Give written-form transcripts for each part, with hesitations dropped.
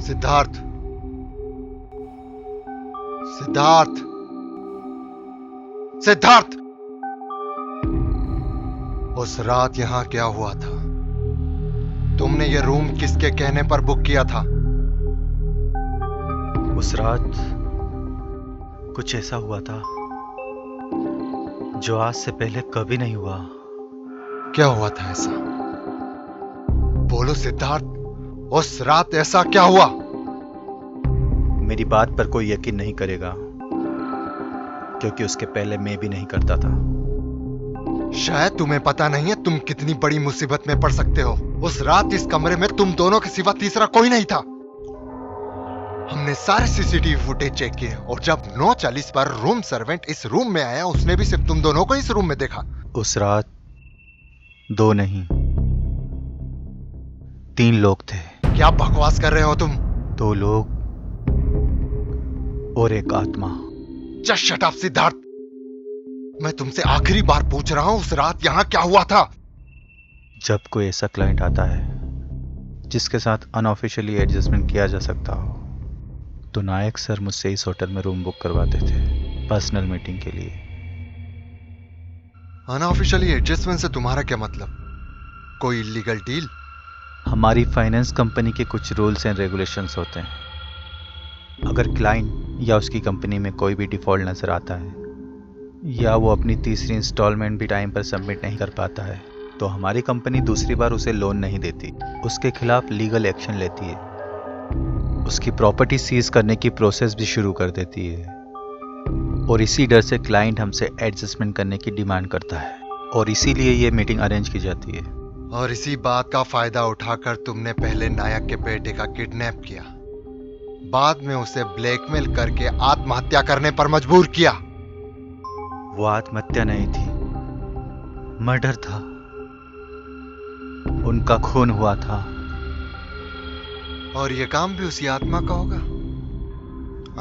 सिद्धार्थ, सिद्धार्थ, सिद्धार्थ, उस रात यहां क्या हुआ था? तुमने ये रूम किसके कहने पर बुक किया था? उस रात कुछ ऐसा हुआ था जो आज से पहले कभी नहीं हुआ। क्या हुआ था ऐसा? बोलो सिद्धार्थ, उस रात ऐसा क्या हुआ? मेरी बात पर कोई यकीन नहीं करेगा क्योंकि उसके पहले मैं भी नहीं करता था। शायद तुम्हें पता नहीं है तुम कितनी बड़ी मुसीबत में पड़ सकते हो। उस रात इस कमरे में तुम दोनों के सिवा तीसरा कोई नहीं था। हमने सारे सीसीटीवी फुटेज चेक किए और जब 9:40 पर रूम सर्वेंट इस रूम में आया उसने भी सिर्फ तुम दोनों को इस रूम में देखा। उस रात 2 नहीं 3 लोग थे। क्या बकवास कर रहे हो तुम? 2 लोग और एक आत्मा। Just shut up Siddharth. मैं तुमसे आखिरी बार पूछ रहा हूं, उस रात यहां क्या हुआ था? जब कोई ऐसा क्लाइंट आता है जिसके साथ अनऑफिशियली एडजस्टमेंट किया जा सकता हो तो नायक सर मुझसे इस होटल में रूम बुक करवाते थे पर्सनल मीटिंग के लिए। अनऑफिशियली एडजस्टमेंट से तुम्हारा क्या मतलब? कोई इलीगल डील? हमारी फाइनेंस कंपनी के कुछ रूल्स एंड रेगुलेशंस होते हैं। अगर क्लाइंट या उसकी कंपनी में कोई भी डिफॉल्ट नजर आता है या वो अपनी तीसरी इंस्टॉलमेंट भी टाइम पर सबमिट नहीं कर पाता है तो हमारी कंपनी दूसरी बार उसे लोन नहीं देती, उसके खिलाफ लीगल एक्शन लेती है, उसकी प्रॉपर्टी सीज करने की प्रोसेस भी शुरू कर देती है। और इसी डर से क्लाइंट हमसे एडजस्टमेंट करने की डिमांड करता है और इसीलिए ये मीटिंग अरेंज की जाती है। और इसी बात का फायदा उठाकर तुमने पहले नायक के बेटे का किडनैप किया, बाद में उसे ब्लैकमेल करके आत्महत्या करने पर मजबूर किया। वो आत्महत्या नहीं थी, मर्डर था। उनका खून हुआ था। और ये काम भी उसी आत्मा का होगा।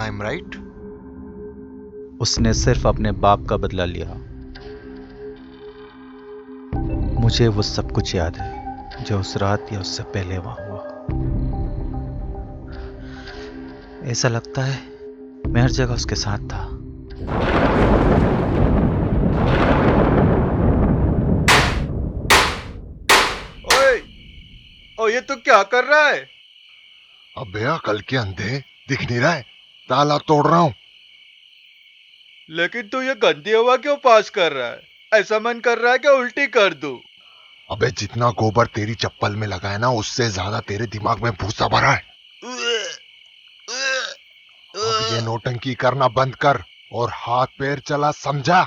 I am right? उसने सिर्फ अपने बाप का बदला लिया। मुझे वो सब कुछ याद है जो उस रात या उससे पहले वहां हुआ। ऐसा लगता है मैं हर जगह उसके साथ था। ओए, ये तो क्या कर रहा है? अबे अकल के अंधे, दिख नहीं रहा है? ताला तोड़ रहा हूं। लेकिन तू ये गंदी हवा क्यों पास कर रहा है? ऐसा मन कर रहा है कि उल्टी कर दूं। अबे जितना गोबर तेरी चप्पल में लगा है ना, उससे ज्यादा तेरे दिमाग में भूसा भरा है। अब ये नौटंकी करना बंद कर और हाथ पैर चला, समझा?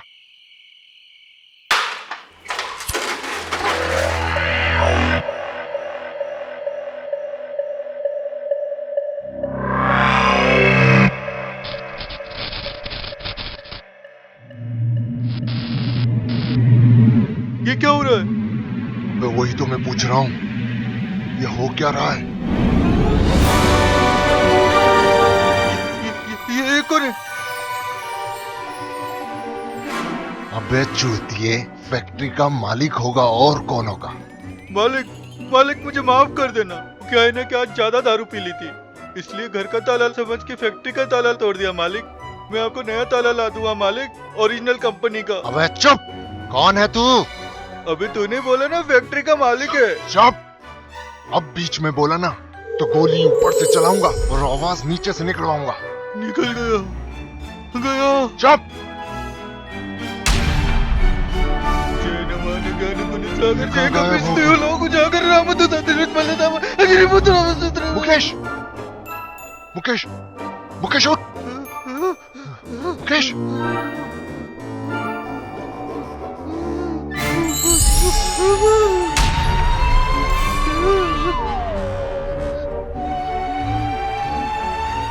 ये क्या हो रहा है? अबे वही तो मैं पूछ रहा हूं, ये हो क्या रहा है? कौन है? अबे चूतिए, फैक्ट्री का मालिक होगा और कौन होगा? मालिक मुझे माफ कर देना। क्या है ना कि आज ज्यादा दारू पी ली थी, इसलिए घर का ताला समझ के फैक्ट्री का ताला तोड़ दिया मालिक। मैं आपको नया ताला ला दूंगा मालिक, ओरिजिनल कंपनी का। अबे चुप! कौन है तू? अभी तूने बोला ना फैक्ट्री का मालिक है। चुप! अब बीच में बोला ना तो गोली ऊपर से चलाऊंगा और आवाज नीचे से निकलवाऊंगा। निकल गया। चुप! जय नमानि ज्ञान गुण सागर, जय निकल गया कपीस वो। लोक उजागर, रामदूत अतिरथ मल्लधाम, अजय पुत्र रामचंद्र। मुकेश उठ! मुकेश!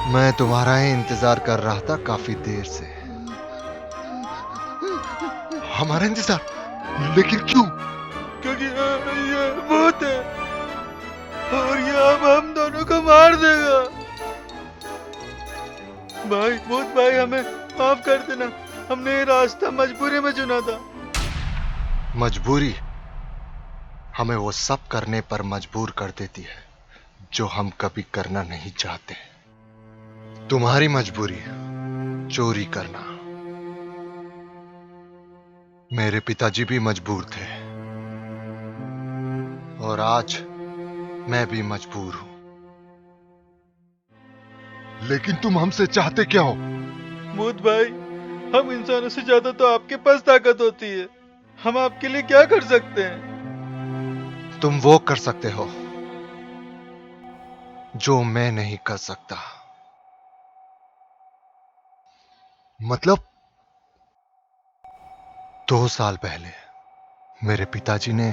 मैं तुम्हारा ही इंतजार कर रहा था काफी देर से। हमारा इंतजार? लेकिन क्यों? क्योंकि ये भूत है और ये अब हम दोनों को मार देगा। भूत भाई हमें माफ कर देना, हमने ये रास्ता मजबूरी में चुना था। मजबूरी हमें वो सब करने पर मजबूर कर देती है जो हम कभी करना नहीं चाहते। तुम्हारी मजबूरी चोरी करना। मेरे पिताजी भी मजबूर थे और आज मैं भी मजबूर हूं। लेकिन तुम हमसे चाहते क्या हो? भूत भाई, हम इंसानों से ज्यादा तो आपके पास ताकत होती है, हम आपके लिए क्या कर सकते हैं? तुम वो कर सकते हो जो मैं नहीं कर सकता। मतलब 2 साल पहले मेरे पिताजी ने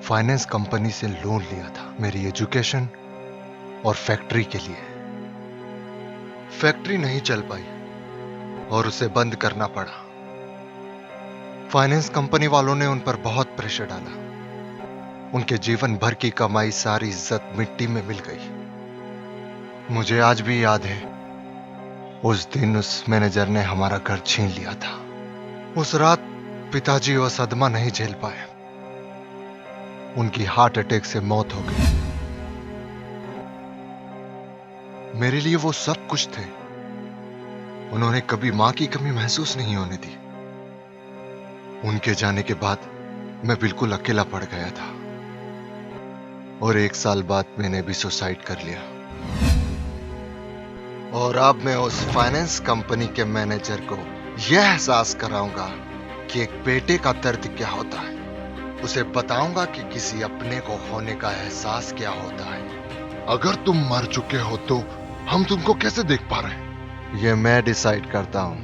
फाइनेंस कंपनी से लोन लिया था मेरी एजुकेशन और फैक्ट्री के लिए। फैक्ट्री नहीं चल पाई और उसे बंद करना पड़ा। फाइनेंस कंपनी वालों ने उन पर बहुत प्रेशर डाला। उनके जीवन भर की कमाई, सारी इज्जत मिट्टी में मिल गई। मुझे आज भी याद है, उस दिन उस मैनेजर ने हमारा घर छीन लिया था। उस रात पिताजी वो सदमा नहीं झेल पाए, उनकी हार्ट अटैक से मौत हो गई। मेरे लिए वो सब कुछ थे। उन्होंने कभी मां की कमी महसूस नहीं होने दी। उनके जाने के बाद मैं बिल्कुल अकेला पड़ गया था और 1 साल बाद मैंने भी सुसाइड कर लिया। और अब मैं उस फाइनेंस कंपनी के मैनेजर को यह एहसास कराऊंगा कि एक बेटे का दर्द क्या होता है। उसे बताऊंगा कि किसी अपने को खोने का एहसास क्या होता है। अगर तुम मर चुके हो तो हम तुमको कैसे देख पा रहे हैं? ये मैं डिसाइड करता हूं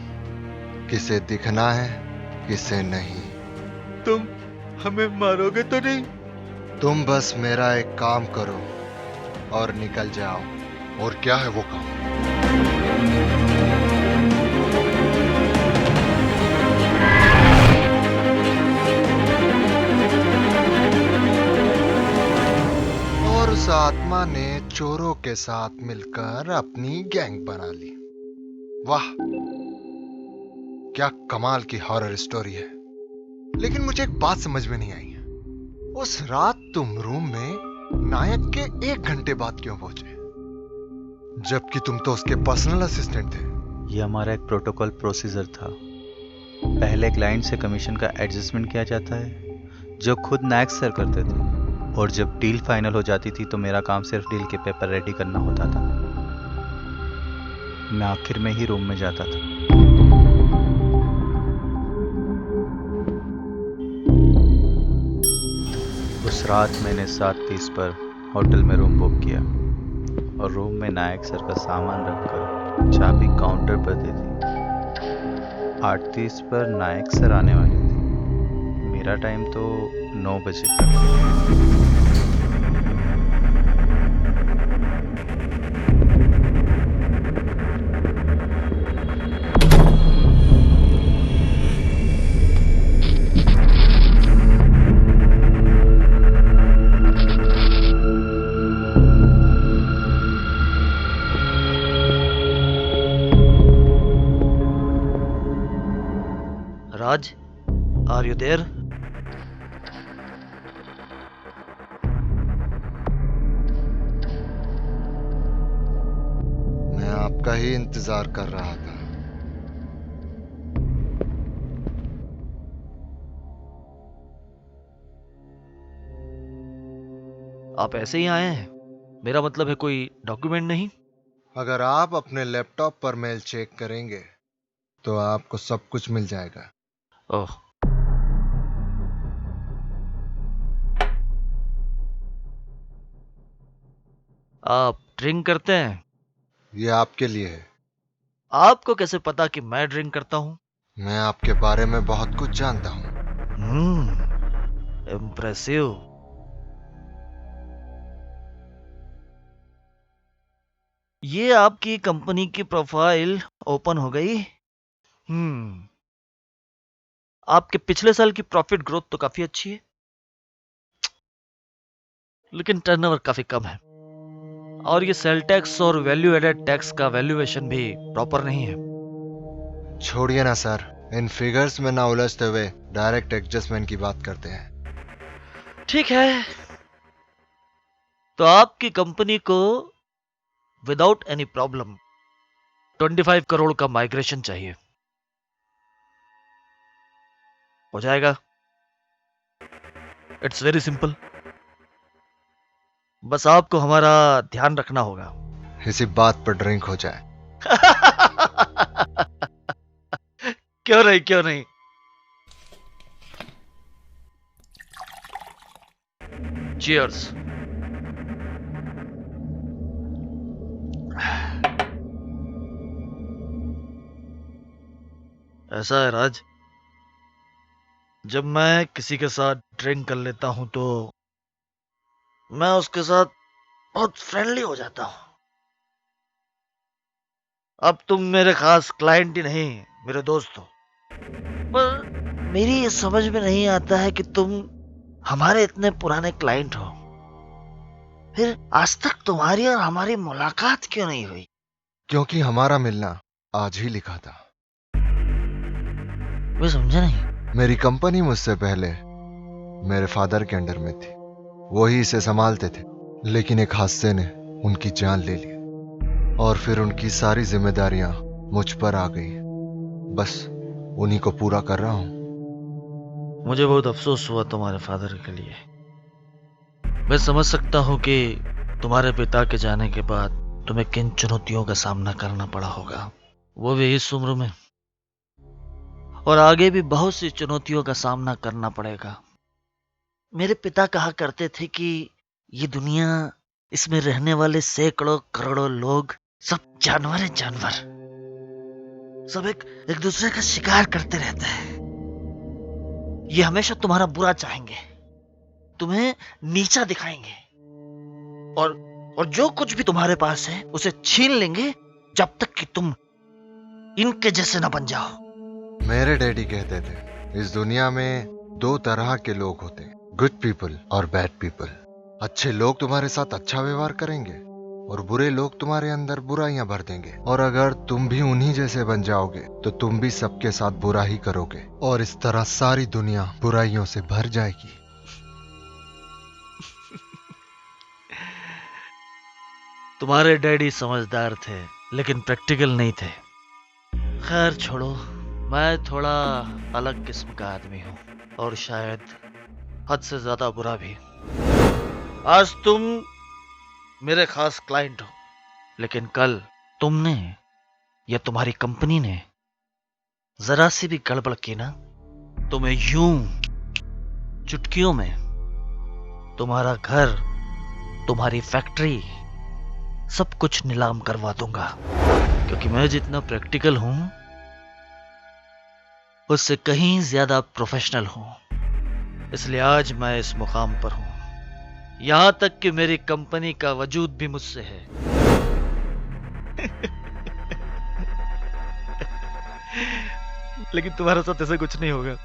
किसे दिखना है, किसे नहीं। तुम हमें मारोगे तो नहीं? तुम बस मेरा एक काम करो और निकल जाओ। और क्या है वो काम? और उस आत्मा ने चोरों के साथ मिलकर अपनी गैंग बना ली। वाह, क्या कमाल की हॉरर स्टोरी है। लेकिन मुझे एक बात समझ में नहीं आई। उस रात तुम रूम में नायक के 1 घंटे बाद क्यों पहुंचे, जबकि तुम तो उसके पर्सनल असिस्टेंट थे? ये हमारा एक प्रोटोकॉल प्रोसीजर था। पहले क्लाइंट से कमीशन का एडजस्टमेंट किया जाता है, जो खुद नायक सर करते थे। और जब डील फाइनल हो जाती थी तो मेरा काम सिर्फ डील के पेपर रेडी करना होता था। मैं आखिर में ही रूम में जाता था। उस रात मैंने 7:30 पर होटल में रूम बुक किया और रूम में नायक सर का सामान रखकर चाबी काउंटर पर दे दी। 8:30 पर नायक सर आने वाले थे। मेरा टाइम तो 9 बजे का। राज, आर यू देयर? मैं आपका ही इंतजार कर रहा था। आप ऐसे ही आए हैं? मेरा मतलब है कोई डॉक्यूमेंट नहीं? अगर आप अपने लैपटॉप पर मेल चेक करेंगे तो आपको सब कुछ मिल जाएगा। ओह, आप ड्रिंक करते हैं? ये आपके लिए है। आपको कैसे पता कि मैं ड्रिंक करता हूं? मैं आपके बारे में बहुत कुछ जानता हूँ। इम्प्रेसिव। ये आपकी कंपनी की प्रोफाइल ओपन हो गई। आपके पिछले साल की प्रॉफिट ग्रोथ तो काफी अच्छी है, लेकिन टर्नओवर काफी कम है, और ये सेल टैक्स और वैल्यू एडेड टैक्स का वैल्यूएशन भी प्रॉपर नहीं है। छोड़िए ना सर, इन फिगर्स में ना उलझते हुए डायरेक्ट एडजस्टमेंट की बात करते हैं। ठीक है, तो आपकी कंपनी को विदाउट एनी प्रॉब्लम 25 करोड़ का माइग्रेशन चाहिए। हो जाएगा? It's very simple. बस आपको हमारा ध्यान रखना होगा। इसी बात पर ड्रिंक हो जाए। क्यों नहीं, क्यों नहीं। Cheers. ऐसा है राज, जब मैं किसी के साथ ड्रिंक कर लेता हूं तो मैं उसके साथ बहुत फ्रेंडली हो जाता हूं। अब तुम मेरे खास क्लाइंट ही नहीं, मेरे दोस्त हो, पर मेरी ये समझ में नहीं आता है कि तुम हमारे इतने पुराने क्लाइंट हो, फिर आज तक तुम्हारी और हमारी मुलाकात क्यों नहीं हुई? क्योंकि हमारा मिलना आज ही लिखा था। मैं समझा नहीं। मेरी कंपनी मुझसे पहले मेरे फादर के अंडर में थी। वो ही इसे संभालते थे, लेकिन एक हादसे ने उनकी जान ले ली और फिर उनकी सारी जिम्मेदारियां मुझ पर आ गई। बस उन्हीं को पूरा कर रहा हूं। मुझे बहुत अफसोस हुआ तुम्हारे फादर के लिए। मैं समझ सकता हूँ कि तुम्हारे पिता के जाने के बाद तुम्हें किन चुनौतियों का सामना करना पड़ा होगा, वो भी इस उम्र में, और आगे भी बहुत सी चुनौतियों का सामना करना पड़ेगा। मेरे पिता कहा करते थे कि ये दुनिया, इसमें रहने वाले सैकड़ों करोड़ों लोग सब जानवर हैं, जानवर। सब एक दूसरे का शिकार करते रहते हैं। ये हमेशा तुम्हारा बुरा चाहेंगे, तुम्हें नीचा दिखाएंगे, और जो कुछ भी तुम्हारे पास है उसे छीन लेंगे, जब तक कि तुम इनके जैसे ना बन जाओ। मेरे डैडी कहते थे, इस दुनिया में दो तरह के लोग होते हैं, गुड पीपल और बैड पीपल। अच्छे लोग तुम्हारे साथ अच्छा व्यवहार करेंगे और बुरे लोग तुम्हारे अंदर बुराइयां भर देंगे। और अगर तुम भी उन्हीं जैसे बन जाओगे तो तुम भी सबके साथ बुरा ही करोगे, और इस तरह सारी दुनिया बुराइयों से भर जाएगी। तुम्हारे डैडी समझदार थे, लेकिन प्रैक्टिकल नहीं थे। खैर छोड़ो, मैं थोड़ा अलग किस्म का आदमी हूँ, और शायद हद से ज्यादा बुरा भी। आज तुम मेरे खास क्लाइंट हो, लेकिन कल तुमने या तुम्हारी कंपनी ने जरा सी भी गड़बड़ की ना, तो मैं यूं चुटकियों में तुम्हारा घर, तुम्हारी फैक्ट्री, सब कुछ नीलाम करवा दूंगा। क्योंकि मैं जितना प्रैक्टिकल हूं, उससे कहीं ज्यादा प्रोफेशनल हूं। इसलिए आज मैं इस मुकाम पर हूं, यहां तक कि मेरी कंपनी का वजूद भी मुझसे है। लेकिन तुम्हारे साथ ऐसा कुछ नहीं होगा,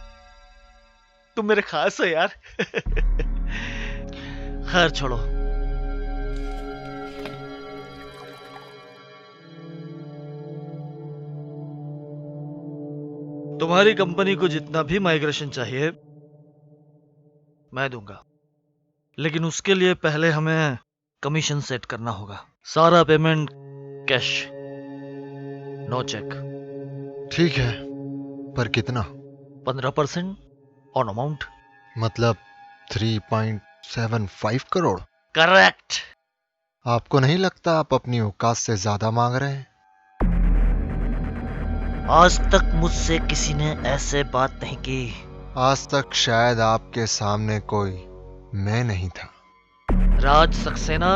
तुम मेरे खास हो यार। खैर छोड़ो, तुम्हारी कंपनी को जितना भी माइग्रेशन चाहिए मैं दूंगा, लेकिन उसके लिए पहले हमें कमीशन सेट करना होगा। सारा पेमेंट कैश, नो चेक। ठीक है, पर कितना? 15% ऑन अमाउंट। मतलब 3.75 करोड़? करेक्ट। आपको नहीं लगता आप अपनी औकात से ज्यादा मांग रहे हैं? आज तक मुझसे किसी ने ऐसे बात नहीं की। आज तक शायद आपके सामने कोई मैं नहीं था। राज सक्सेना,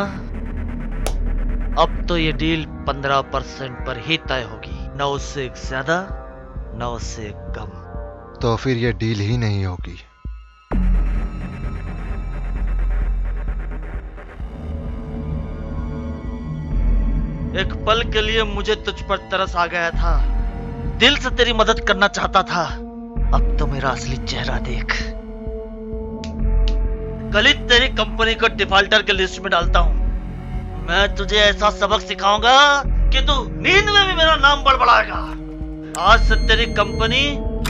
अब तो ये डील 15% पर ही तय होगी, न उससे ज्यादा न उससे कम। तो फिर ये डील ही नहीं होगी। एक पल के लिए मुझे तुझ पर तरस आ गया था, दिल से तेरी मदद करना चाहता था। अब तो मेरा असली चेहरा देख। कल ही तेरी कंपनी को डिफॉल्टर के लिस्ट में डालता हूं। मैं तुझे ऐसा सबक सिखाऊंगा कि तू नींद में भी मेरा नाम बड़बड़ाएगा। आज से तेरी कंपनी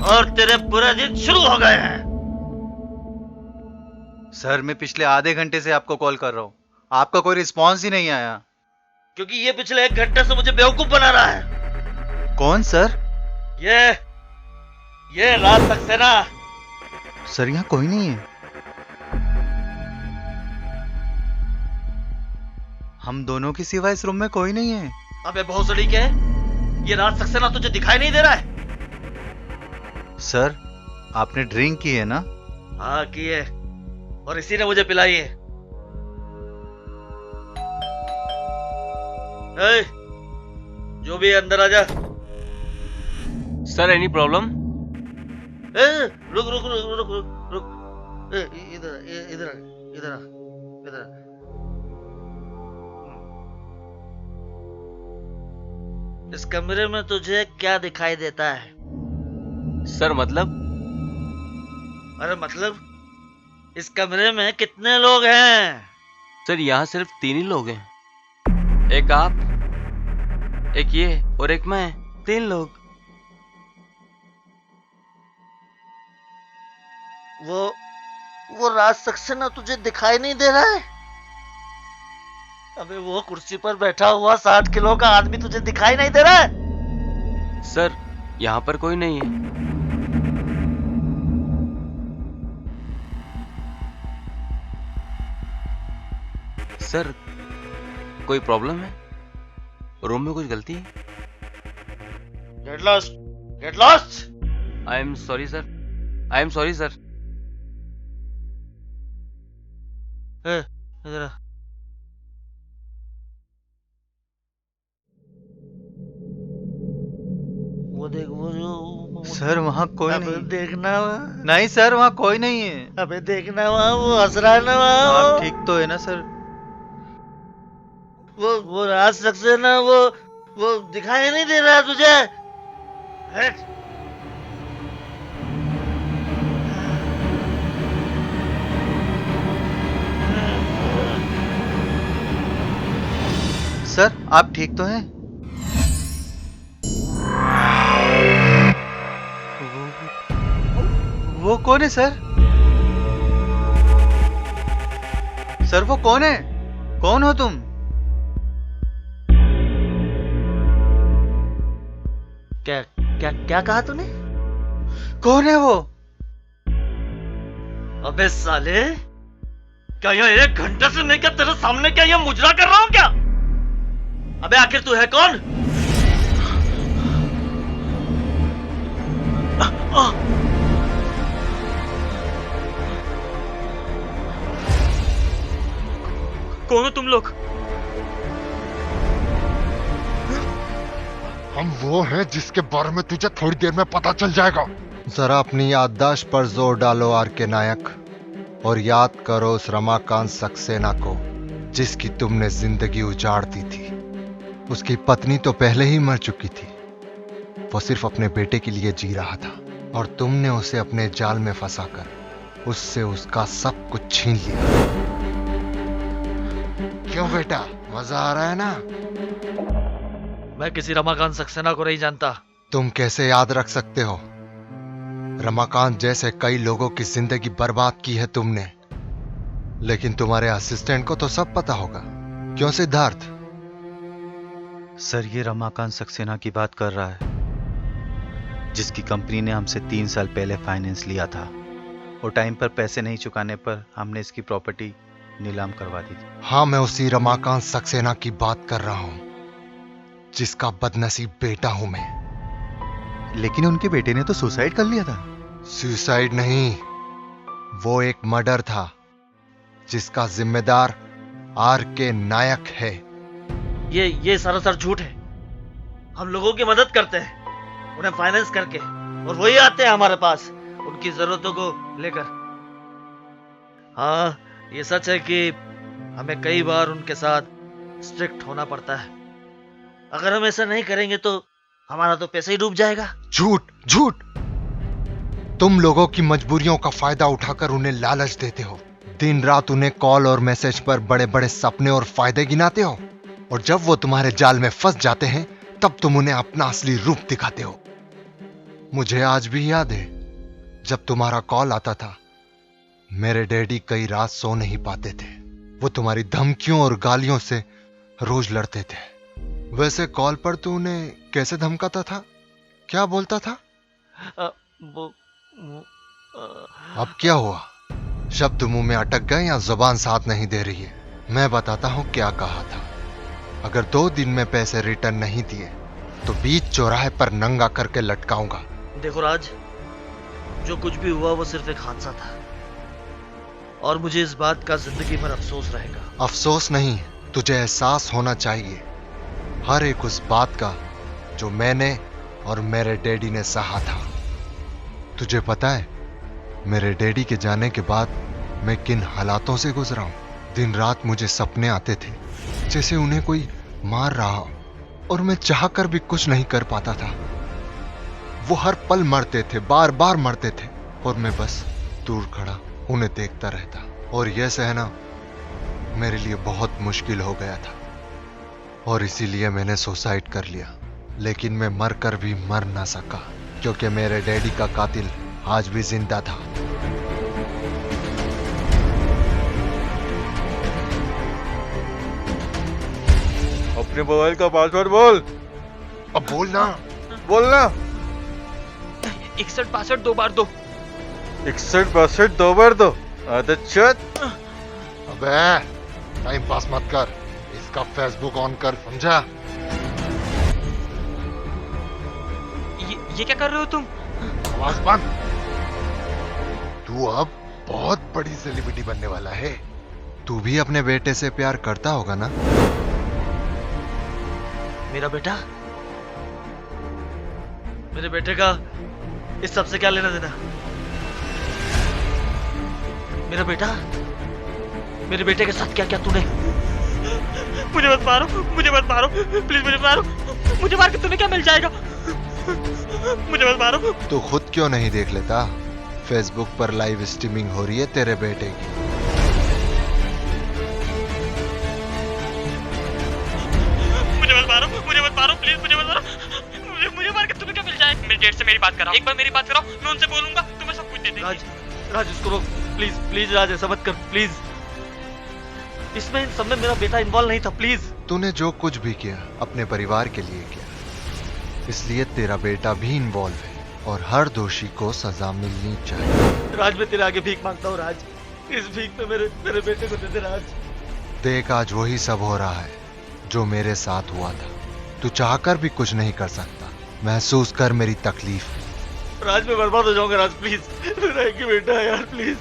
और तेरे बुरे दिन शुरू हो गए हैं। सर मैं पिछले आधे घंटे से आपको कॉल कर रहा हूँ, आपका कोई रिस्पॉन्स ही नहीं आया। क्योंकि ये पिछले 1 घंटे से मुझे बेवकूफ बना रहा है। कौन सर? ये राज सक्सेना। सर यहाँ कोई नहीं है। हम दोनों के सिवा इस रूम में कोई नहीं है। अबे भोसड़ी के, ये राज सक्सेना तुझे दिखाई नहीं दे रहा है? सर आपने ड्रिंक की है ना? हाँ की है, और इसी ने मुझे पिलाई है। ए, जो भी है अंदर आ जा। Sir any problem? ए, रुक रुक रुक रुक रुक रुक। ए, इधर इधर इधर इधर। इस कमरे में तुझे क्या दिखाई देता है? सर मतलब? अरे मतलब इस कमरे में कितने लोग हैं? सर यहाँ सिर्फ 3 ही लोग हैं, एक आप, एक ये और एक मैं, 3 लोग। वो राज सक्सेना तुझे दिखाई नहीं दे रहा है? अबे वो कुर्सी पर बैठा हुआ 60 किलो का आदमी तुझे दिखाई नहीं दे रहा है? सर यहाँ पर कोई नहीं है। सर कोई प्रॉब्लम है? रूम में कुछ गलती है? Get lost, get lost. I am sorry sir, I am sorry sir. इधर आ। वो देख, वो जो सर वहाँ कोई अबे नहीं। देखना वहाँ। नहीं सर वहाँ कोई नहीं है। अबे देखना वहाँ, वो हंस रहा है ना वहाँ। आप ठीक तो है ना सर? वो राज सक्सेना, वो दिखाई नहीं दे रहा तुझे? हट। सर आप ठीक तो हैं? वो कौन है सर? सर वो कौन है? कौन हो तुम? क्या क्या क्या कहा तूने? कौन है वो? अबे साले, क्या यह 1 घंटे से मैं क्या तेरे सामने क्या ये मुजरा कर रहा हूं क्या? अबे आखिर तू है कौन? कौन हो तुम लोग? हम वो हैं जिसके बारे में तुझे थोड़ी देर में पता चल जाएगा। जरा अपनी याददाश्त पर जोर डालो आर के नायक, और याद करो उस रमाकांत सक्सेना को जिसकी तुमने जिंदगी उजाड़ दी थी। उसकी पत्नी तो पहले ही मर चुकी थी, वो सिर्फ अपने बेटे के लिए जी रहा था, और तुमने उसे अपने जाल में फंसाकर उससे उसका सब कुछ छीन लिया। क्यों बेटा, मजा आ रहा है ना? मैं किसी रमाकांत सक्सेना को नहीं जानता। तुम कैसे याद रख सकते हो? रमाकांत जैसे कई लोगों की जिंदगी बर्बाद की है तुमने, लेकिन तुम्हारे असिस्टेंट को तो सब पता होगा, क्यों सिद्धार्थ? सर, ये रमाकांत सक्सेना की बात कर रहा है, जिसकी कंपनी ने हमसे 3 साल पहले फाइनेंस लिया था और टाइम पर पैसे नहीं चुकाने पर हमने इसकी प्रॉपर्टी नीलाम करवा दी थी। हाँ, मैं उसी रमाकांत सक्सेना की बात कर रहा हूं, जिसका बदनसीब बेटा हूं मैं। लेकिन उनके बेटे ने तो सुसाइड कर लिया था। सुसाइड नहीं, वो एक मर्डर था, जिसका जिम्मेदार R.K. नायक है। ये सरासर झूठ है। हम लोगों की मदद करते हैं, उन्हें फाइनेंस करके, और वही आते हैं हमारे पास उनकी जरूरतों को लेकर। हाँ, ये सच है कि हमें कई बार उनके साथ स्ट्रिक्ट होना पड़ता है। अगर हम ऐसा नहीं करेंगे तो हमारा तो पैसा ही डूब जाएगा। झूठ झूठ! तुम लोगों की मजबूरियों का फायदा उठाकर उन्हें लालच देते हो, दिन रात उन्हें कॉल और मैसेज पर बड़े बड़े सपने और फायदे गिनाते हो, और जब वो तुम्हारे जाल में फंस जाते हैं तब तुम उन्हें अपना असली रूप दिखाते हो। मुझे आज भी याद है, जब तुम्हारा कॉल आता था, मेरे डैडी कई रात सो नहीं पाते थे। वो तुम्हारी धमकियों और गालियों से रोज लड़ते थे। वैसे कॉल पर तू उन्हें कैसे धमकाता था? क्या बोलता था? अब क्या हुआ? शब्द मुंह में अटक गए या जुबान साथ नहीं दे रही है? मैं बताता हूं क्या कहा था। अगर 2 दिन में पैसे रिटर्न नहीं दिए तो बीच चौराहे पर नंगा करके लटकाऊंगा। देखो राज, जो कुछ भी हुआ वो सिर्फ एक हादसा था, और मुझे इस बात का जिंदगी भर अफसोस रहेगा। अफसोस नहीं, तुझे एहसास होना चाहिए हर एक उस बात का जो मैंने और मेरे डैडी ने सहा था। तुझे पता है मेरे डैडी के जाने के बाद मैं किन हालातों से गुजरा हूं? दिन रात मुझे सपने आते थे जैसे उन्हें कोई मार रहा हो, और मैं चाहकर भी कुछ नहीं कर पाता था। वो हर पल मरते थे, बार बार मरते थे, और मैं बस दूर खड़ा उन्हें देखता रहता। और यह सहना मेरे लिए बहुत मुश्किल हो गया था, और इसीलिए मैंने सुसाइड कर लिया। लेकिन मैं मर कर भी मर ना सका, क्योंकि मेरे डैडी का कातिल आज भी जिंदा था। अपने मोबाइल का पासवर्ड बोल। अब बोलना। बोलना। 61 62 2 बार 2। 61 62 2 बार 2। आदत चोद। अबे टाइम पास मत कर, इसका फेसबुक ऑन कर, समझा? ये क्या कर रहे हो तुम? आवाज बंद। तू अब बहुत बड़ी सेलिब्रिटी बनने वाला है। तू भी अपने बेटे से प्यार करता होगा ना? मेरा बेटा? मेरे बेटे का इस सब से क्या लेना देना? मेरा बेटा? मेरे बेटे के साथ क्या क्या तूने? मुझे मत मारो, मुझे मत मारो, प्लीज मुझे मारो। मुझे मार के तुम्हें क्या मिल जाएगा? मुझे मत मारो। तू खुद क्यों नहीं देख लेता? फेसबुक पर लाइव स्ट्रीमिंग हो रही है तेरे बेटे की। मुझे मत मारो, प्लीज मुझे मत मारो। मुझे मार के तुम्हें क्या मिल जाएगा? मेरे जेठ से मेरी बात कराओ, एक बार मेरी बात कराओ, मैं उनसे बोलूंगा, तुम्हें सब कुछ दे देंगे। राज इसको रोक, प्लीज प्लीज राज, ऐसा मत कर प्लीज। इसमें इन सब में मेरा बेटा इन्वॉल्व नहीं था, प्लीज। तूने जो कुछ भी किया अपने परिवार के लिए किया, इसलिए तेरा बेटा भी इन्वॉल्व है, और हर दोषी को सजा मिलनी चाहिए। राज, मैं तेरे आगे भीख मांगता हूँ राज, इस भीख में मेरे बेटे को दे दे राज। देख, आज वही सब हो रहा है जो मेरे साथ हुआ था। तू चाहकर भी कुछ नहीं कर सकता। महसूस कर मेरी तकलीफ। राज, मैं बर्बाद हो जाऊंगा राज, प्लीज। मेरा एक ही बेटा है यार, प्लीज।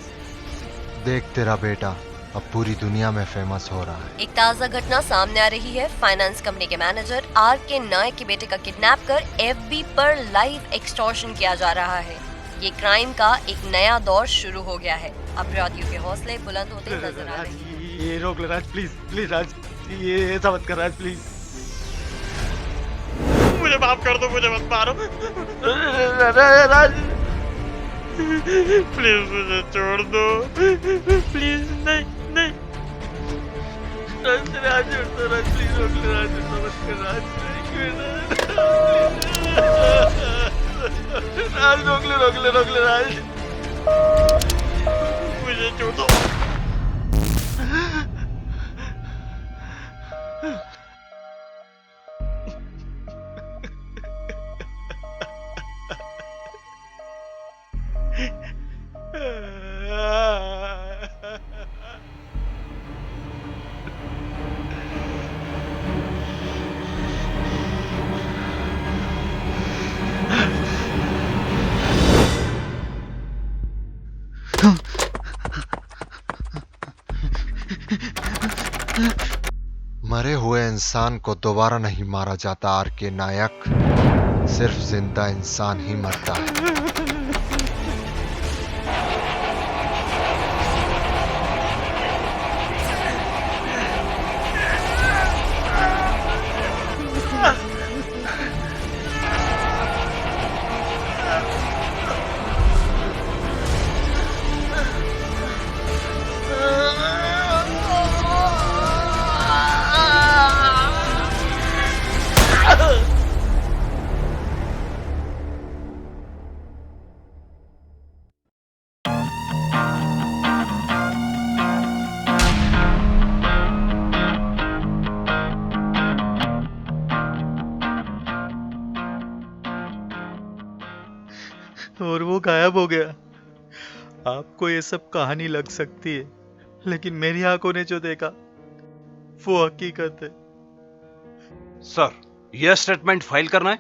देख, तेरा बेटा अब पूरी दुनिया में फेमस हो रहा है। एक ताजा घटना सामने आ रही है। फाइनेंस कंपनी के मैनेजर R.K. नायक के बेटे का किडनैप कर FB पर लाइव एक्सटॉर्शन किया जा रहा है। ये क्राइम का एक नया दौर शुरू हो गया है। अपराधियों के हौसले बुलंद होते नजर आ रहे हैं। ये रोक ले राज, प्लीज प्लीज राज, ये ऐसा मत कर राज, प्लीज। मुझे माफ कर दो, मुझे मत मारो राज, प्लीज मुझे छोड़ दो, प्लीज। नहीं नहीं राज, छोड़ दो राज, प्लीज रोक ले राज, ऐसा मत कर राज। राज रोक ले राज, मुझे छोड़ दो। मरे हुए इंसान को दोबारा नहीं मारा जाता आर के नायक, सिर्फ जिंदा इंसान ही मरता है। और वो गायब हो गया। आपको ये सब कहानी लग सकती है, लेकिन मेरी आंखों ने जो देखा वो हकीकत है। सर, यह स्टेटमेंट फाइल करना है?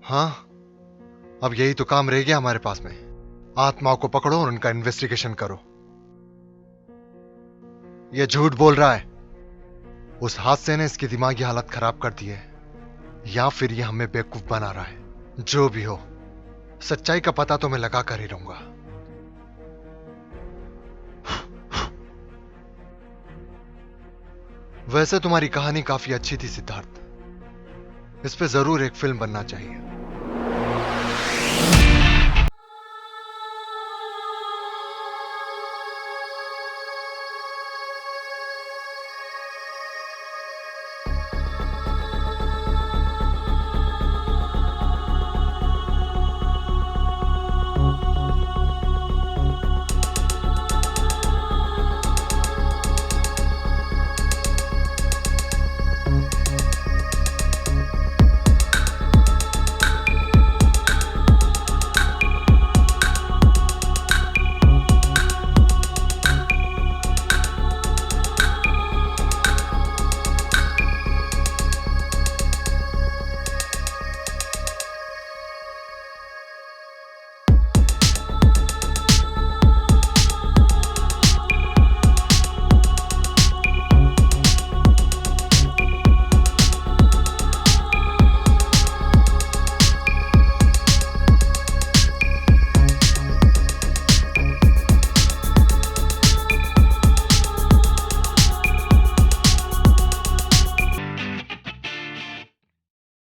हाँ, अब यही तो काम रह गया हमारे पास में। आत्माओं को पकड़ो और उनका इन्वेस्टिगेशन करो। यह झूठ बोल रहा है। उस हादसे ने इसकी दिमागी हालत खराब कर दी है, या फिर यह हमें बेवकूफ बना रहा है। जो भी हो, सच्चाई का पता तो मैं लगा कर ही रहूंगा। वैसे तुम्हारी कहानी काफी अच्छी थी सिद्धार्थ, इस पे जरूर एक फिल्म बनना चाहिए।